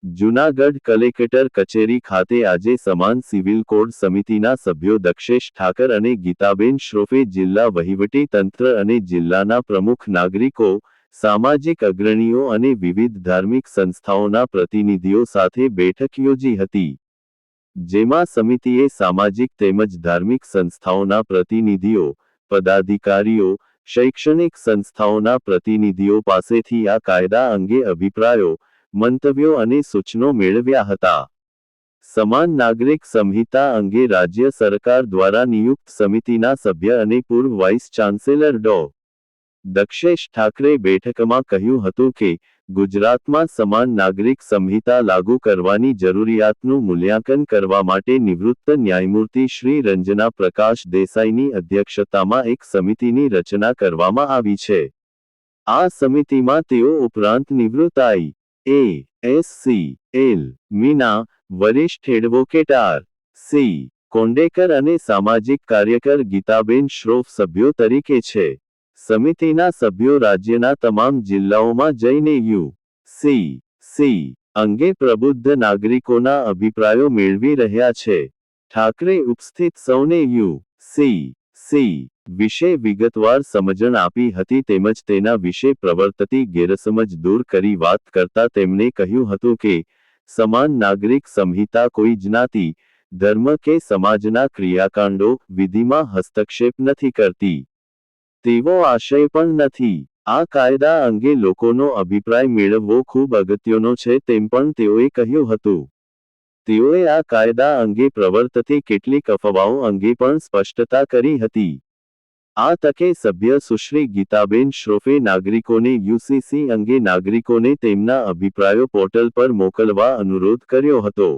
Junagadh collector કચેરી ખાતે આજે સમાન સિવિલ કોડ સમિતિના સભ્યો દક્ષેશ ઠાકર અને ગીતાબેન શ્રોફે જિલ્લા વહીવટી તંત્ર અને જિલ્લાના પ્રમુખ નાગરિકો, સામાજિક અગ્રણીઓ અને વિવિધ ધાર્મિક સંસ્થાઓના પ્રતિનિધિઓ સાથે બેઠક યોજી હતી, જેમાં સમિતિએ સામાજિક તેમજ ધાર્મિક સંસ્થાઓના પ્રતિનિધિઓ, પદાધિકારીઓ, શૈક્ષણિક સંસ્થાઓના પ્રતિનિધિઓ પાસેથી આ કાયદા અંગે અભિપ્રાયો, મંતવ્યો અને સૂચનો મેળવ્યા હતા. સમાન નાગરિક સંહિતા અંગે રાજ્ય સરકાર દ્વારા નિયુક્ત સમિતિના સભ્ય અને પૂર્વ વાઇસ ચાન્સેલર ડો. દક્ષેશ ઠાકરે બેઠકમાં કહ્યું હતું કે, ગુજરાતમાં સમાન નાગરિક સંહિતા લાગુ કરવાની જરૂરિયાતનું મૂલ્યાંકન કરવા માટે નિવૃત્ત ન્યાયમૂર્તિ શ્રી રંજના પ્રકાશ દેસાઈની અધ્યક્ષતામાં એક સમિતિની રચના કરવામાં આવી છે. આ સમિતિમાં તેઓ ઉપરાંત નિવૃત્ત આઈ.એ.એસ.સી.એલ. મીના, વરિષ્ઠ એડવોકેટ આર.સી. કોંડેકર અને સામાજિક કાર્યકર ગીતાબેન શ્રોફ સભ્યો તરીકે છે. સમિતિના સભ્યો રાજ્યના તમામ જિલ્લાઓમાં જઈને યુ.સી.સી. અંગે પ્રબુદ્ધ નાગરિકોના અભિપ્રાયો મેળવી રહ્યા છે. ઠાકરે ઉપસ્થિત સૌને યુ.સી.સી. વિશે વિગતવાર સમજણ આપી હતી તેમજ તેના વિશે પ્રવર્તતી ગેરસમજ દૂર કરી વાત કરતા તેમણે કહ્યું હતું કે, સમાન નાગરિક સંહિતા કોઈ જ્ઞાતિ, ધર્મ કે સમાજના ક્રિયાકાંડો, વિધિમાં હસ્તક્ષેપ નથી કરતી. તેવો આશય પણ નથી. આ કાયદા અંગે લોકોનો અભિપ્રાય મેળવવો ખૂબ અગત્યનો છે તેમ પણ તેઓએ કહ્યું હતું. તેઓએ આ કાયદા અંગે પ્રવર્તતી કેટલીક અફવાઓ અંગે પણ સ્પષ્ટતા કરી હતી. આ તકે સભ્ય સુશ્રી ગીતાબેન શ્રોફે નાગરિકોને યુ.સી.સી. અંગે નાગરિકોને તેમના અભિપ્રાયો પોર્ટલ પર મોકલવા અનુરોધ કર્યો હતો.